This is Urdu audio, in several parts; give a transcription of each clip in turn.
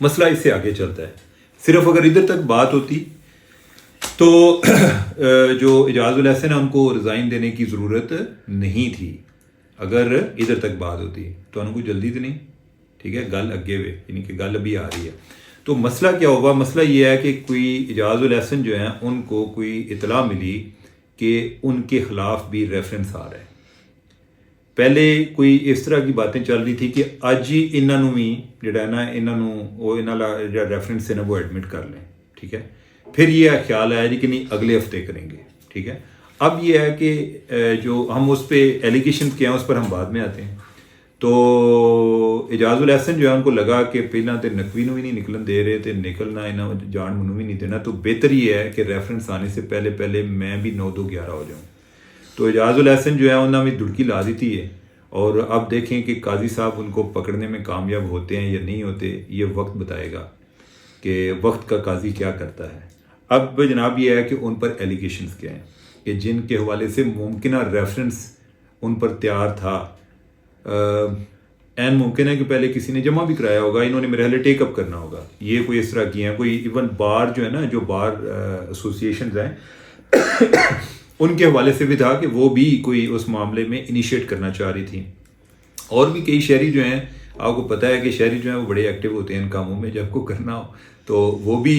مسئلہ اس سے آگے چلتا ہے. صرف اگر ادھر تک بات ہوتی تو جو اعجاز الحسن ہے ان کو ریزائن دینے کی ضرورت نہیں تھی. اگر ادھر تک بات ہوتی تو ان کو جلدی تو نہیں, ٹھیک ہے, گل اگے ہوئے, یعنی کہ گل ابھی آ رہی ہے. تو مسئلہ کیا ہوا؟ مسئلہ یہ ہے کہ کوئی اعجاز الحسن جو ہیں ان کو کوئی اطلاع ملی کہ ان کے خلاف بھی ریفرنس آ رہا ہے. پہلے کوئی اس طرح کی باتیں چل رہی تھی کہ اج ہی انہوں بھی جڑا ہے نا انہوں ریفرنس ہے نا وہ ایڈمٹ کر لیں, ٹھیک ہے. پھر یہ خیال آیا جی کہ نہیں اگلے ہفتے کریں گے, ٹھیک ہے. اب یہ ہے کہ جو ہم اس پہ ایلیگیشن کیا ہیں اس پر ہم بعد میں آتے ہیں. تو اعجاز الحسن جو ہے ان کو لگا کہ پہلے تو نقوی نو بھی نہیں نکلن دے رہے, تو نکلنا انہوں جان منو بھی نہیں دینا, تو بہتر یہ ہے کہ ریفرنس آنے سے پہلے میں بھی 9-2-11 ہو جاؤں. تو اعجاز الحسن جو ہے انہوں نے بھی دھڑکی لا دیتی ہے. اور اب دیکھیں کہ قاضی صاحب ان کو پکڑنے میں کامیاب ہوتے ہیں یا نہیں ہوتے, یہ وقت بتائے گا کہ وقت کا قاضی کیا کرتا ہے. اب جناب یہ ہے کہ ان پر ایلیگیشنز کیا ہیں کہ جن کے حوالے سے ممکنہ ریفرنس ان پر تیار تھا. این ممکن ہے کہ پہلے کسی نے جمع بھی کرایا ہوگا, انہوں نے میرے حال ٹیک اپ کرنا ہوگا. یہ کوئی اس طرح کی ہیں, کوئی ایون بار جو ہے نا, جو بار ایسوسیشنز ہیں ان کے حوالے سے بھی تھا کہ وہ بھی کوئی اس معاملے میں انیشیٹ کرنا چاہ رہی تھیں. اور بھی کئی شہری جو ہیں, آپ کو پتہ ہے کہ شہری جو ہیں وہ بڑے ایکٹیو ہوتے ہیں ان کاموں میں, جب کو کرنا ہو تو وہ بھی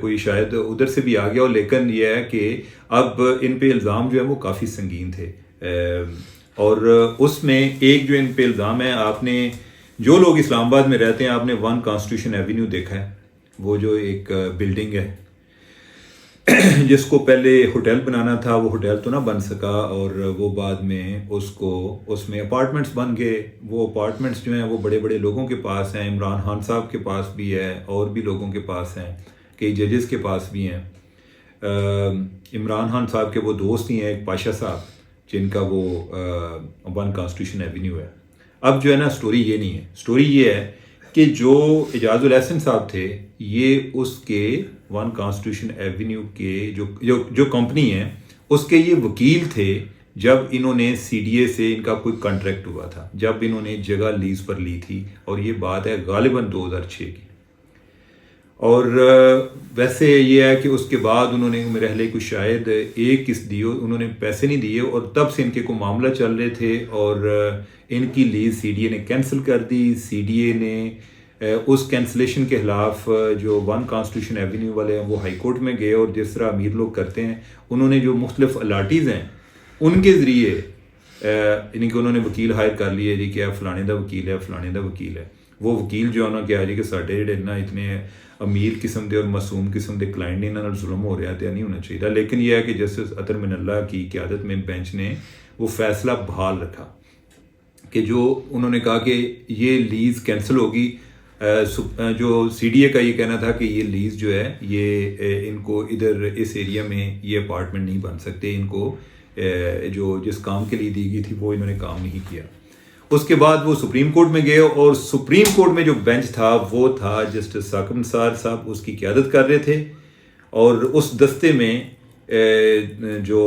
کوئی شاید ادھر سے بھی آ گیا ہو. لیکن یہ ہے کہ اب ان پہ الزام جو ہے وہ کافی سنگین تھے. اور اس میں ایک جو ان پہ الزام ہے, آپ نے جو لوگ اسلام آباد میں رہتے ہیں آپ نے 1 کانسٹیٹیوشن ایوینیو دیکھا ہے, وہ جو ایک بلڈنگ ہے جس کو پہلے ہوٹل بنانا تھا, وہ ہوٹل تو نہ بن سکا اور وہ بعد میں اس میں اپارٹمنٹس بن گئے. وہ اپارٹمنٹس جو ہیں وہ بڑے بڑے لوگوں کے پاس ہیں, عمران خان صاحب کے پاس بھی ہے اور بھی لوگوں کے پاس ہیں, کئی ججز کے پاس بھی ہیں. عمران خان صاحب کے وہ دوست ہی ہیں ایک پاشا صاحب جن کا وہ 1 کانسٹیٹیوشن ایوینیو ہے. اب جو ہے نا سٹوری یہ نہیں ہے, سٹوری یہ ہے کہ جو اعجاز الحسن صاحب تھے یہ اس کے 1 کانسٹیٹیوشن ایوینیو کے جو کمپنی ہے اس کے یہ وکیل تھے جب انہوں نے سی ڈی اے سے ان کا کوئی کانٹریکٹ ہوا تھا, جب انہوں نے جگہ لیز پر لی تھی, اور یہ بات ہے غالباً 2006 کی. اور ویسے یہ ہے کہ اس کے بعد انہوں نے میرے حلے کو شاید ایک قسط دی, انہوں نے پیسے نہیں دیے, اور تب سے ان کے کوئی معاملہ چل رہے تھے اور ان کی لیز سی ڈی اے نے کینسل کر دی. سی ڈی اے نے اس کینسلیشن کے خلاف جو 1 کانسٹیٹیوشن ایوینیو والے ہیں وہ ہائی کورٹ میں گئے, اور جس طرح امیر لوگ کرتے ہیں انہوں نے جو مختلف الاٹیز ہیں ان کے ذریعے یعنی کہ انہوں نے وکیل ہائر کر لیے جی کہ فلانے دا وکیل ہے, فلانے دا وکیل ہے. وہ وکیل جو انہوں نے کہا جی کہ ساڈے جڑے نا اتنے امیر قسم دے اور معصوم قسم دے کلائنٹ نے انہوں نے ظلم ہو رہا ہے, نہیں ہونا چاہیے. لیکن یہ ہے کہ جسٹس عطر من اللہ کی قیادت میں بینچ نے وہ فیصلہ بحال رکھا کہ جو انہوں نے کہا کہ یہ لیز کینسل ہوگی. جو سی ڈی اے کا یہ کہنا تھا کہ یہ لیز جو ہے یہ ان کو ادھر اس ایریا میں یہ اپارٹمنٹ نہیں بن سکتے, ان کو جو جس کام کے لیے دی گئی تھی وہ انہوں نے کام نہیں کیا. اس کے بعد وہ سپریم کورٹ میں گئے, اور سپریم کورٹ میں جو بینچ تھا وہ تھا جسٹس ثاقب نثار صاحب اس کی قیادت کر رہے تھے, اور اس دستے میں جو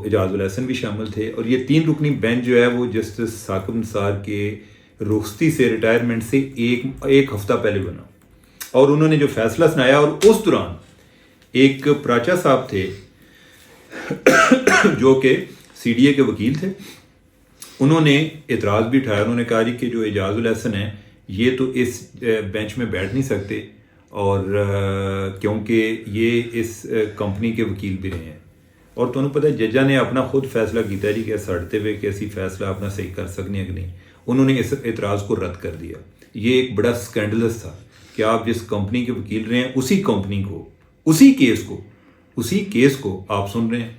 اعجاز الحسن بھی شامل تھے. اور یہ 3 رکنی بینچ جو ہے وہ جسٹس ثاقب نثار کے رخصتی سے ریٹائرمنٹ سے ایک ہفتہ پہلے بنا, اور انہوں نے جو فیصلہ سنایا, اور اس دوران ایک پراچا صاحب تھے جو کہ سی ڈی اے کے وکیل تھے, انہوں نے اعتراض بھی اٹھایا. انہوں نے کہا جی کہ جو اعجاز الحسن ہیں یہ تو اس بینچ میں بیٹھ نہیں سکتے, اور کیونکہ یہ اس کمپنی کے وکیل بھی رہے ہیں. اور تمہیں پتہ ہے ججا نے اپنا خود فیصلہ کیتا ہے جی کہ سڑتے ہوئے کہ ایسی فیصلہ اپنا صحیح کر سکنے کہ نہیں. انہوں نے اس اعتراض کو رد کر دیا. یہ ایک بڑا سکینڈلس تھا کہ آپ جس کمپنی کے وکیل رہے ہیں اسی کمپنی کو اسی کیس کو آپ سن رہے ہیں.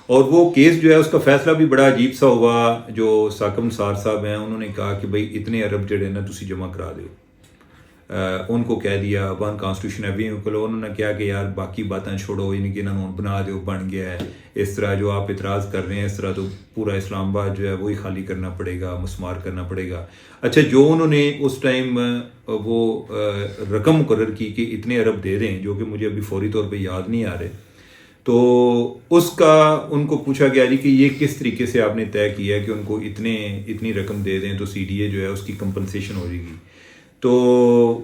اور وہ کیس جو ہے اس کا فیصلہ بھی بڑا عجیب سا ہوا. جو ثاقب نثار صاحب ہیں انہوں نے کہا کہ بھئی اتنے ارب جڑے نا تسی جمع کرا دو. ان کو کہہ دیا 1 کانسٹیٹیوشن ایوینیو کو, انہوں نے کہا کہ یار باقی باتیں چھوڑو, یعنی کہ انہوں نے بنا دو, بن گیا ہے. اس طرح جو آپ اعتراض کر رہے ہیں اس طرح تو پورا اسلام آباد جو ہے وہی خالی کرنا پڑے گا, مسمار کرنا پڑے گا. اچھا, جو انہوں نے اس ٹائم وہ رقم مقرر کی کہ اتنے ارب دے دیں, جو کہ مجھے ابھی فوری طور پہ یاد نہیں آ رہے, تو اس کا ان کو پوچھا گیا جی کہ یہ کس طریقے سے آپ نے طے کیا ہے کہ ان کو اتنی رقم دے دیں تو سی ڈی اے جو ہے اس کی کمپنسیشن ہو جائے گی. تو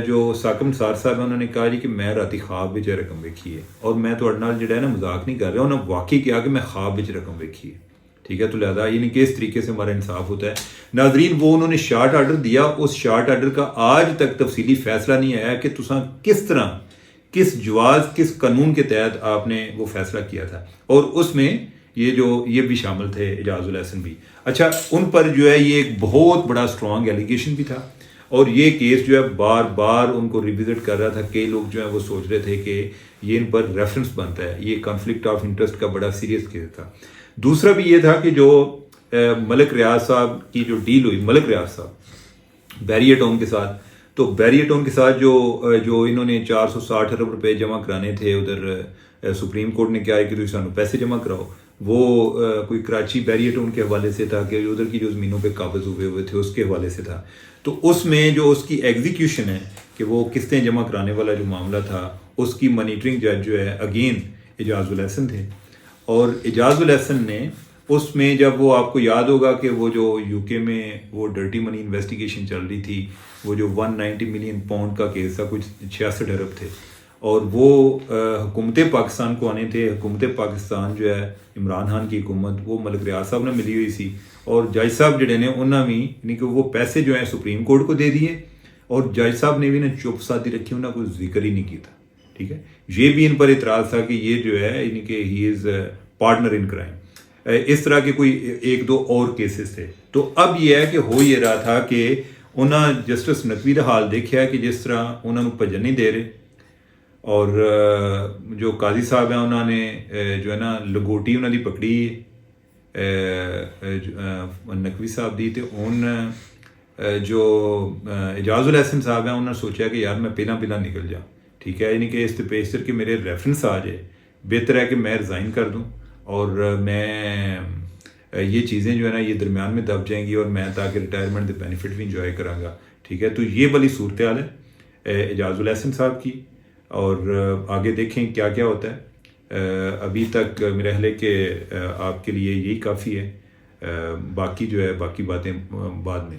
جو ساکم نثار صاحب ہیں انہوں نے کہا جی کہ میں راتی خواب وچ رقم ویکھی ہے اور میں تہاڈے نال جڑا ہے نا مذاق نہیں کر رہا، انہوں نے واقعی کیا کہ میں خواب وچ رقم ویکھی ہے، ٹھیک ہے. تو لہٰذا یعنی کہ اس طریقے سے ہمارا انصاف ہوتا ہے. ناظرین وہ انہوں نے شارٹ آرڈر دیا، اس شارٹ آرڈر کا آج تک تفصیلی فیصلہ نہیں آیا کہ تساں کس طرح، کس جواز، کس قانون کے تحت آپ نے وہ فیصلہ کیا تھا، اور اس میں یہ بھی شامل تھے اعجاز الاحسن بھی. اچھا ان پر جو ہے یہ ایک بہت بڑا اسٹرانگ ایلیگیشن بھی تھا، اور یہ کیس جو ہے بار بار ان کو ریوزٹ کر رہا تھا. کئی لوگ جو ہیں وہ سوچ رہے تھے کہ یہ ان پر ریفرنس بنتا ہے، یہ کنفلکٹ آف انٹرسٹ کا بڑا سیریس کیس تھا. دوسرا بھی یہ تھا کہ جو ملک ریاض صاحب کی جو ڈیل ہوئی، ملک ریاض صاحب بیریٹون کے ساتھ، تو بیریٹون کے ساتھ جو انہوں نے 460 ارب روپے جمع کرانے تھے، ادھر سپریم کورٹ نے کیا ہے کہ تم سانو پیسے جمع کراؤ، وہ کوئی کراچی بیریٹون کے حوالے سے تھا کہ ادھر کی جو زمینوں پہ قابض ہوئے تھے اس کے حوالے سے تھا. تو اس میں جو اس کی ایگزیکیوشن ہے کہ وہ قسطیں جمع کرانے والا جو معاملہ تھا، اس کی مانیٹرنگ جج جو ہے اگین اعجاز الاحسن تھے. اور اعجاز الاحسن نے اس میں جب وہ آپ کو یاد ہوگا کہ وہ جو یو کے میں وہ ڈرٹی منی انویسٹیگیشن چل رہی تھی، وہ جو 190 ملین پاؤنڈ کا کیس تھا، کچھ 66 ارب تھے، اور وہ حکومت پاکستان کو آنے تھے. حکومت پاکستان جو ہے عمران خان کی حکومت، وہ ملک ریاض صاحب نے ملی ہوئی سی، اور جج صاحب جڑے نے انہوں نے یعنی کہ وہ پیسے جو ہیں سپریم کورٹ کو دے دیے، اور جج صاحب نے بھی نا چپ سادھی رکھی، انہوں نے کوئی ذکر ہی نہیں کیا تھا. ٹھیک ہے، یہ بھی ان پر اعتراض تھا کہ یہ جو ہے یعنی کہ ہی از پارٹنر ان کرائم. اس طرح کے کوئی ایک دو اور کیسز تھے. تو اب یہ ہے کہ ہو یہ رہا تھا کہ انہاں جسٹس نقوی کا حال دیکھا کہ جس طرح انہوں نے بھجن نہیں دے رہے، اور جو قاضی صاحب ہیں انہوں نے جو ہے نا لگوٹی انہوں دی پکڑی نقوی صاحب دی. تو ان جو اعجاز الاحسن صاحب ہیں انہوں نے سوچا کہ یار میں پہلا نکل جاؤں، ٹھیک ہے، یعنی کہ اس پیشتر کہ میرے ریفرنس آ جائے، بہتر ہے کہ میں ریزائن کر دوں اور میں یہ چیزیں جو ہے نا یہ درمیان میں دب جائیں گی، اور میں تاکہ ریٹائرمنٹ کے بینیفٹ بھی انجوائے کراں گا. ٹھیک ہے، تو یہ والی صورتحال ہے اعجاز الاحسن صاحب کی، اور آگے دیکھیں کیا کیا ہوتا ہے. ابھی تک میرا خیال ہے کہ آپ کے لیے یہی کافی ہے، باقی جو ہے باقی باتیں بعد میں.